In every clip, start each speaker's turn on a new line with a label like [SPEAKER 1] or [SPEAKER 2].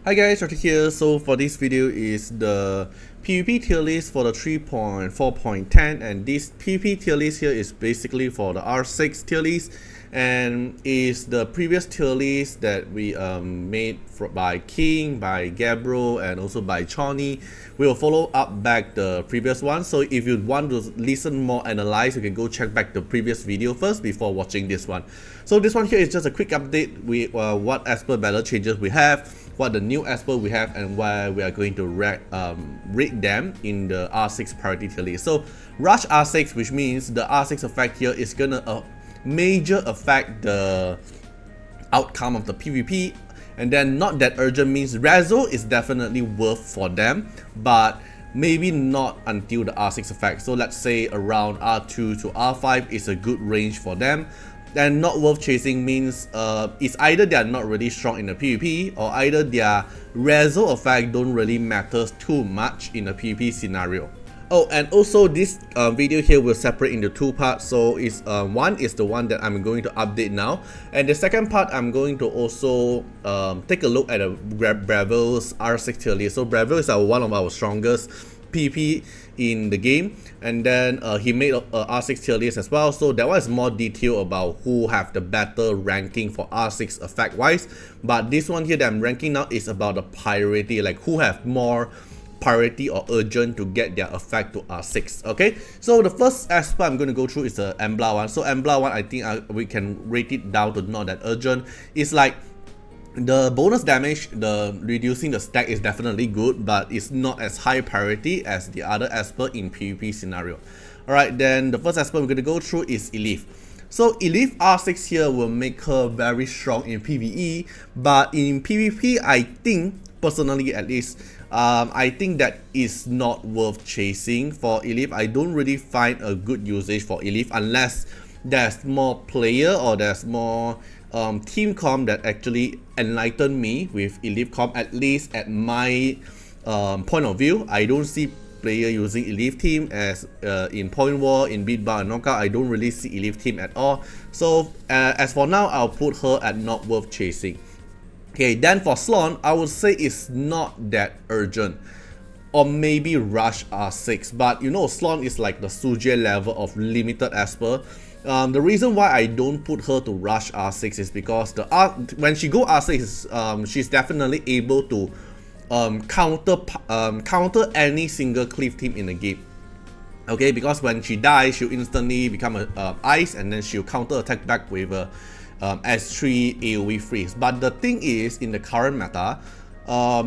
[SPEAKER 1] Hi guys, Artiar here. So for this video is the PvP tier list for the 3.4.10, and this PvP tier list here is basically for the R6 tier list and is the previous tier list that we made by King, by Gabriel, and also by Chani. We will follow up back the previous one. So if you want to listen more analyze, you can go check back the previous video first before watching this one. So this one here is just a quick update with what Esper battle changes we have, what the new Esper we have, and why we are going to rate them in the R6 priority tier list. So Rush R6, which means the R6 effect here is gonna major affect the outcome of the PvP, and then not that urgent means Reso is definitely worth for them, but maybe not until the R6 effect. So let's say around R2 to R5 is a good range for them. And not worth chasing means it's either they are not really strong in the PvP, or either their Reso effect don't really matter too much in the PvP scenario. Oh, and also this video here will separate into two parts. So it's one is the one that I'm going to update now, and the second part I'm going to also take a look at Bravel's R6 tier list. So Bravel is one of our strongest PvP in the game, and then he made a R6 tier list as well. So that one is more detail about who have the better ranking for R6 effect wise, but this one here that I'm ranking now is about the priority, like who have more priority or urgent to get their effect to R6. Okay, so the first aspect I'm going to go through is the Embla one. So Embla one, I think we can rate it down to not that urgent. It's like the bonus damage, the reducing the stack is definitely good, but it's not as high priority as the other aspect in PvP scenario. Alright, then the first aspect we're going to go through is Elif. So Elif R6 here will make her very strong in PvE, but in PvP I think, personally at least, I think that is not worth chasing for Elif. I don't really find a good usage for Elif unless there's more player or there's more team comp that actually enlighten me with Elif comp. At least at my point of view, I don't see player using Elif team as in point war, in beat bar and knockout. I don't really see Elif team at all. So as for now, I'll put her at not worth chasing. Okay, then for Slon, I would say it's not that urgent, or maybe Rush R6, but you know Slon is like the Suje level of limited Esper. The reason why I don't put her to Rush R6 is because when she go R6, she's definitely able to counter any single cliff team in the game. Okay, because when she dies, she'll instantly become a ice, and then she'll counter attack back with a S3 AoE freeze. But the thing is, in the current meta,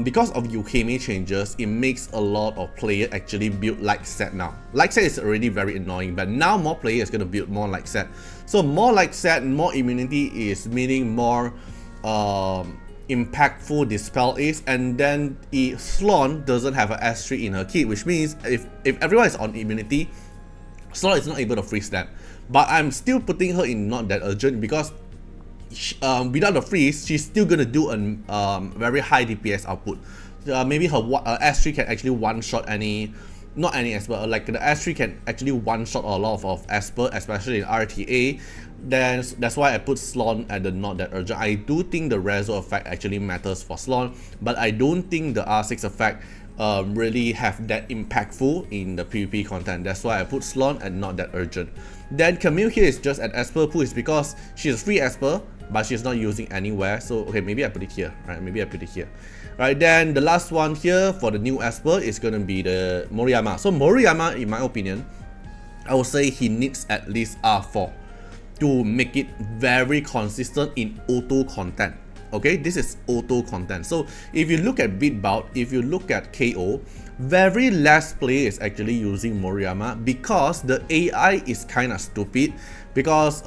[SPEAKER 1] because of Yukame changes, it makes a lot of players actually build like set now. Like set is already very annoying, but now more players are going to build more like set. So more like set, more immunity is meaning more impactful Dispel is, and then Slon doesn't have an S3 in her kit, which means if everyone is on immunity, Slon is not able to freeze them. But I'm still putting her in not that urgent because without the freeze, she's still gonna do a very high DPS output. Maybe her S3 can actually one-shot not any Esper, like the S3 can actually one-shot a lot of Esper, especially in RTA. Then that's why I put Slon at the not that urgent. I do think the Reso effect actually matters for Slon, but I don't think the R6 effect really have that impactful in the PvP content. That's why I put Slon and not that urgent. Then Camille here is just at Esper pool, is because she's a free Esper, but she's not using anywhere. So okay, maybe I put it here. Right, maybe I put it here. Right, then the last one here for the new Esper is gonna be the Moriyama. So Moriyama, in my opinion, I would say he needs at least R4 to make it very consistent in auto content. Okay, this is auto content. So if you look at beat bout, if you look at KO, very less player is actually using Moriyama because the AI is kind of stupid. Because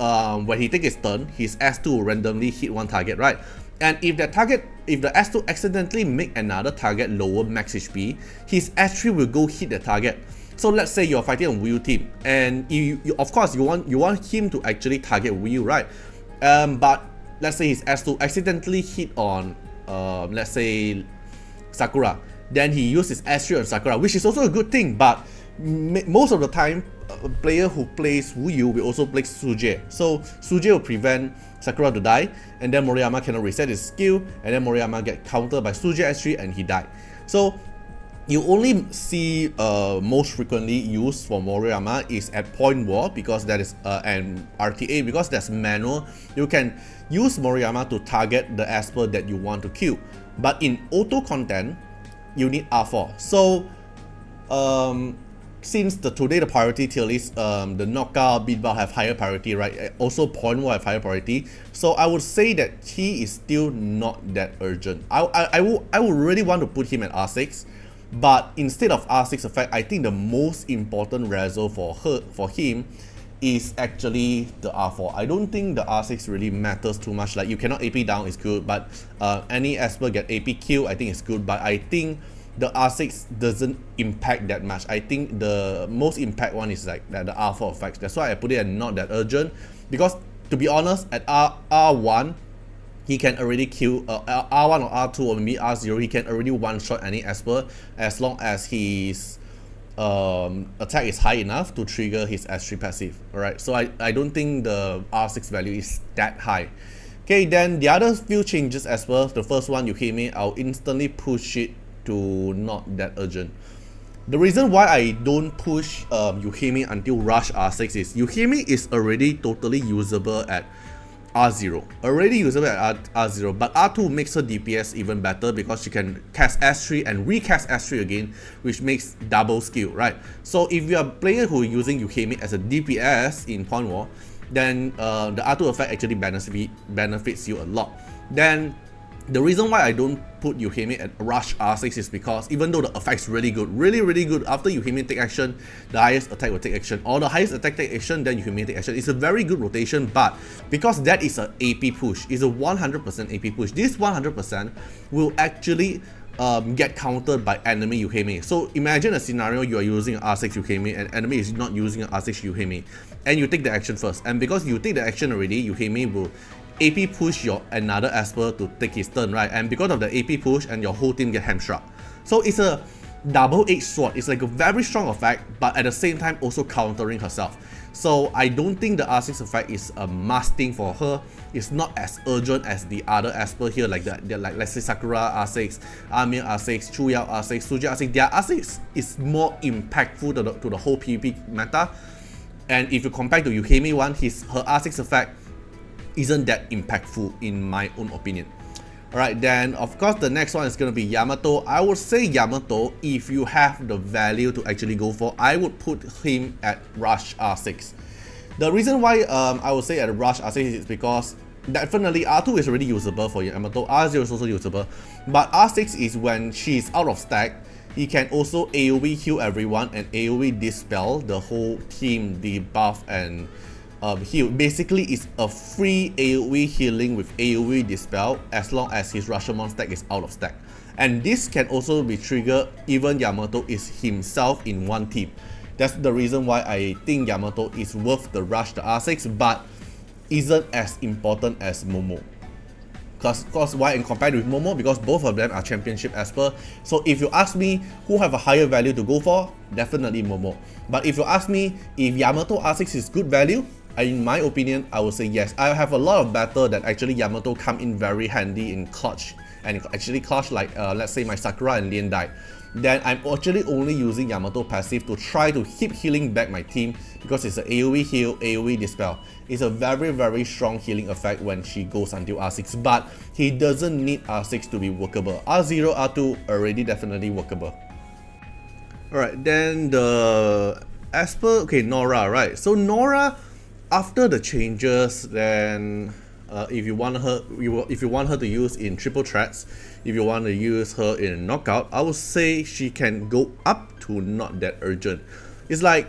[SPEAKER 1] when he takes his turn, his S2 will randomly hit one target, right? And if the S2 accidentally make another target lower max HP, his S3 will go hit the target. So let's say you're fighting a Wii U team, and you of course you want him to actually target Wii U, right? But let's say his S2 accidentally hit on let's say Sakura, then he uses S3 on Sakura, which is also a good thing, but most of the time a player who plays Wu Yu will also play Suje. So Suje will prevent Sakura to die, and then Moriyama cannot reset his skill, and then Moriyama get countered by Suje S3 and he died. So you only see most frequently used for Moriyama is at point war, because that is and RTA, because that's manual. You can use Moriyama to target the Esper that you want to kill. But in auto content, you need R4. So since today the priority tier list, the knockout, beatbox have higher priority, right? Also point war have higher priority. So I would say that he is still not that urgent. I would really want to put him at R6. But instead of R6 effect, I think the most important Reso for him is actually the R4. I don't think the R6 really matters too much. Like, you cannot AP down is good, but any Esper get AP kill, I think it's good. But I think the R6 doesn't impact that much. I think the most impact one is like the R4 effects. That's why I put it at not that urgent. Because to be honest, at R1, he can already kill R1 or R2 or maybe R0. He can already one-shot any Esper as long as his attack is high enough to trigger his S3 passive. Alright, so I don't think the R6 value is that high. Okay, then the other few changes as well. The first one, Yuhime, I'll instantly push it to not that urgent. The reason why I don't push Yuhime until rush R6 is Yuhime is already totally usable at R0. Already usable at R0, but R2 makes her DPS even better because she can cast S3 and recast S3 again, which makes double skill, right? So if you are a player who is using Yuhime as a DPS in Point War, then the R2 effect actually benefits you a lot. Then the reason why I don't put Yuhime at rush R6 is because even though the effect's really good, really good, after Yuhime take action, the highest attack will take action, or the highest attack take action, then Yuhime take action. It's a very good rotation, but because that is an AP push, it's a 100% AP push, this 100% will actually get countered by enemy Yuhime. So imagine a scenario you are using an R6 Yuhime and enemy is not using an R6 Yuhime, and you take the action first, and because you take the action already, Yuhime will AP push your another Esper to take his turn, right? And because of the AP push, and your whole team get hamstruck. So it's a double-edged sword. It's like a very strong effect, but at the same time also countering herself. So I don't think the R6 effect is a must thing for her. It's not as urgent as the other Esper here, like like let's say Sakura R6, Amir R6, Chuyao R6, Suji R6. Their R6 is more impactful to the whole PvP meta. And if you compare to Yuhime one, her R6 effect isn't that impactful in my own opinion. Alright, then of course the next one is going to be Yamato. I would say Yamato, if you have the value to actually go for, I would put him at rush R6. The reason why I would say at rush R6 is because definitely R2 is already usable for Yamato, R0 is also usable, but R6 is when she's out of stack, he can also AoE heal everyone and AoE dispel the whole team, debuff and heal. Basically, it's a free AoE healing with AoE dispel as long as his Rashomon stack is out of stack. And this can also be triggered even Yamato is himself in one team. That's the reason why I think Yamato is worth the rush to R6, but isn't as important as Momo. Because why in compared with Momo? Because both of them are championship Esper. So if you ask me who have a higher value to go for, definitely Momo. But if you ask me if Yamato R6 is good value, in my opinion, I would say yes. I have a lot of battle that actually Yamato come in very handy in clutch, and actually clutch like let's say my Sakura and Lien died. Then I'm actually only using Yamato passive to try to keep healing back my team because it's an AoE heal, AoE dispel. It's a very strong healing effect when she goes until R6, but he doesn't need R6 to be workable. R0, R2 already definitely workable. Alright, then the Esper, okay, Nora, right? So Nora, after the changes, then if you want her to use in triple threats, if you want to use her in knockout, I would say she can go up to not that urgent. It's like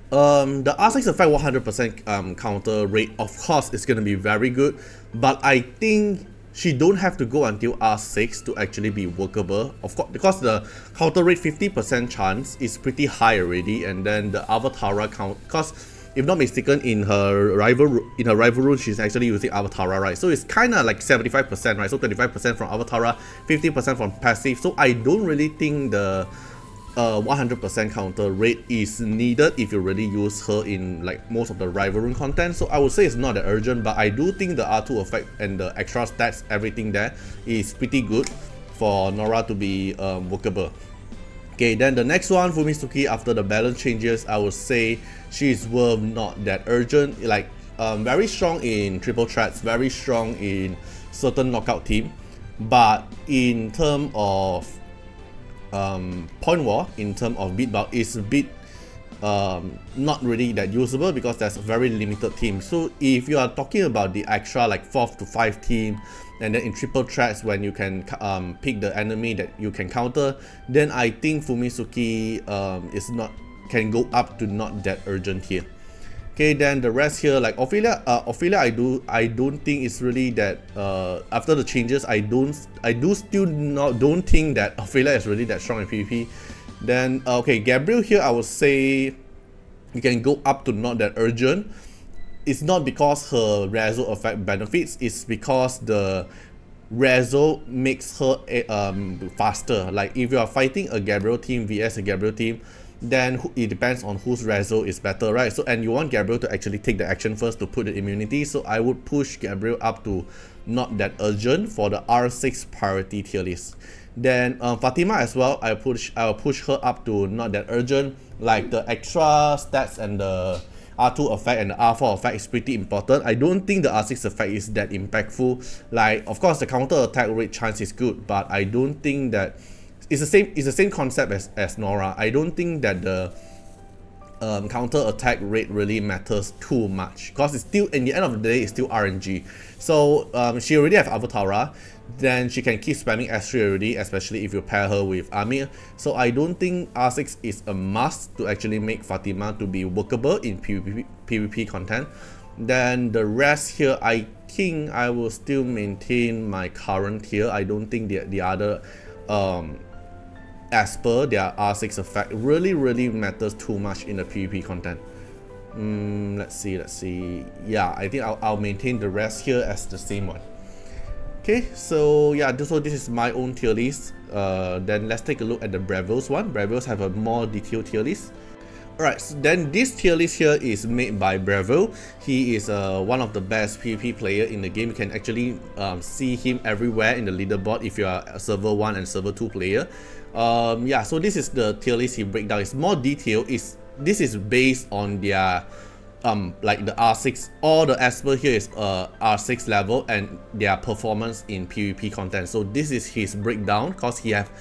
[SPEAKER 1] the R6 effect 100% counter rate, of course, is gonna be very good, but I think she don't have to go until R6 to actually be workable. Of course, because the counter rate 50% chance is pretty high already, and then the Avatara count, because if not mistaken, in her rival rune, she's actually using Avatara, right? So it's kind of like 75%, right? So 25% from Avatara, 50% from passive. So I don't really think the 100% counter rate is needed if you really use her in like most of the rival rune content. So I would say it's not that urgent, but I do think the R2 effect and the extra stats, everything there is pretty good for Nora to be workable. Okay, then the next one, Fumitsuki, after the balance changes, I would say she's worth not that urgent. Like very strong in triple threats, very strong in certain knockout team, but in terms of point war, in terms of beat bout, is a bit not really that usable because there's a very limited team. So if you are talking about the extra like 4th to 5 team, and then in triple threats when you can pick the enemy that you can counter, then I think Fumitsuki can go up to not that urgent here. Okay, then the rest here, like Ophelia, I don't think it's really that after the changes, I don't think that Ophelia is really that strong in PvP. Then okay, Gabriel here, I would say you can go up to not that urgent. It's not because her Reso effect benefits, it's because the Reso makes her faster. Like if you are fighting a Gabriel team vs a Gabriel team, then it depends on whose Reso is better, right? So, and you want Gabriel to actually take the action first to put the immunity, so I would push Gabriel up to not that urgent for the R6 priority tier list. Then Fatima as well, I'll push her up to not that urgent. Like the extra stats and the R2 effect and the R4 effect is pretty important. I don't think the R6 effect is that impactful. Like, of course, the counter attack rate chance is good, but I don't think that it's the same concept as Nora. I don't think that the counter attack rate really matters too much because it's still, in the end of the day, it's still RNG. So she already have Avatara, then she can keep spamming S3 already, especially if you pair her with Amir. So I don't think R6 is a must to actually make Fatima to be workable in PvP content. Then the rest here, I think I will still maintain my current tier. I don't think the other as per their R6 effect really matters too much in the PvP content. Let's see. Yeah, I think I'll maintain the rest here as the same one. Okay, so yeah, so this is my own tier list. Then let's take a look at the Bravel's one. Bravel's have a more detailed tier list. Alright, so then this tier list here is made by Bravel. He is one of the best PvP player in the game. You can actually see him everywhere in the leaderboard if you are a server 1 and server 2 player. Yeah, so this is the tier list he break down. It's more detailed. This is based on their like the R6. All the Esper here is R6 level and their performance in PvP content. So this is his breakdown because he have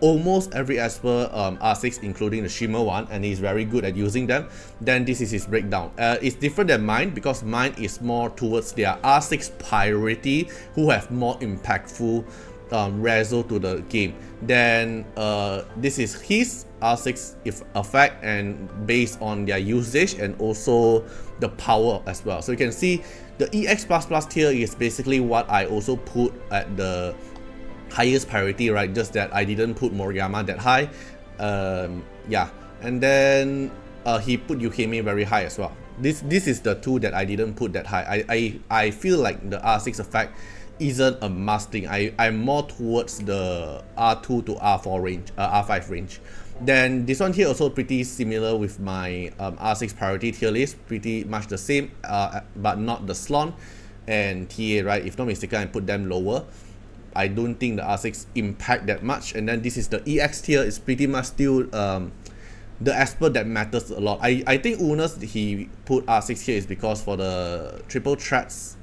[SPEAKER 1] almost every Esper R6 including the Shimmer one, and he's very good at using them. Then this is his breakdown. It's different than mine because mine is more towards their R6 priority who have more impactful Reso to the game. Then this is his R6 effect and based on their usage and also the power as well. So you can see the EX++ tier is basically what I also put at the highest priority, right? Just that I didn't put Moriyama that high. Yeah, and then he put Yukimi very high as well. This is the two that I didn't put that high. I feel like the R6 effect isn't a must thing. I'm more towards the R2 to R4 range, R5 range. Then this one here also pretty similar with my R6 priority tier list, pretty much the same, but not the Slon and TA, right? If not mistaken, I put them lower. I don't think the R6 impact that much. And then this is the EX tier. It's pretty much still the Esper that matters a lot. I think Unas, he put R6 here is because for the triple threats,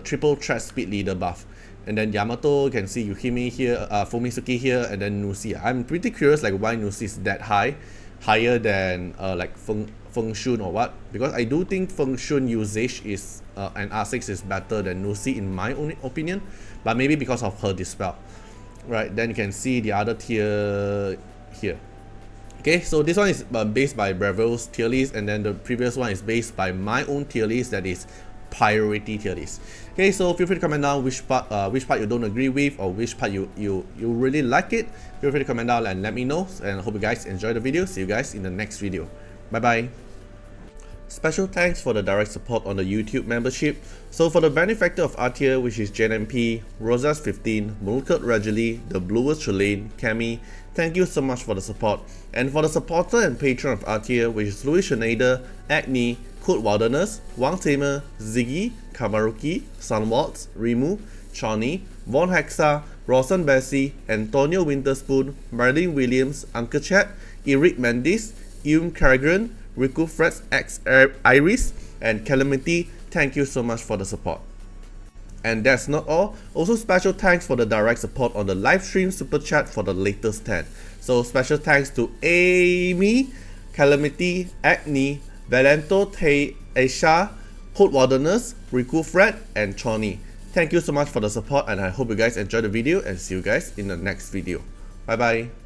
[SPEAKER 1] triple threat speed leader buff. And then Yamato, you can see Yukimi here, Fumitsuki here, and then Nusi. I'm pretty curious like why Nusi is that high, higher than like Feng Shun or what, because I do think Feng Shun usage is and R6 is better than Nusi in my own opinion, but maybe because of her dispel. Right, then you can see the other tier here. Okay, so this one is based by Bravel's tier list, and then the previous one is based by my own tier list, that is priority tier list. Okay, so feel free to comment down which part you don't agree with or which part you really like it. Feel free to comment down and let me know, and I hope you guys enjoy the video. See you guys in the next video. Bye bye. Special thanks for the direct support on the YouTube membership. So for the benefactor of Artiar, which is JNMP, Rosas15, Mulkut Rajali, The Bluest Trelane, Cami, thank you so much for the support. And for the supporter and patron of Artiar, which is Louis Schneider, Agni, Code Wilderness, Wang Tamer, Ziggy, Kamaruki, Sunwaltz, Rimu, Chani, Von Hexa, Rawson Bessie, Antonio Winterspoon, Marilyn Williams, Uncle Chat, Eric Mendes, Carrigan, Riku Freds X Iris, and Calamity. Thank you so much for the support. And that's not all. Also special thanks for the direct support on the live stream super chat for the latest 10. So special thanks to Amy, Calamity, Agni, Valento Tay Aisha, Code Wilderness, Riku Fred, and Choni. Thank you so much for the support, and I hope you guys enjoyed the video, and see you guys in the next video. Bye bye.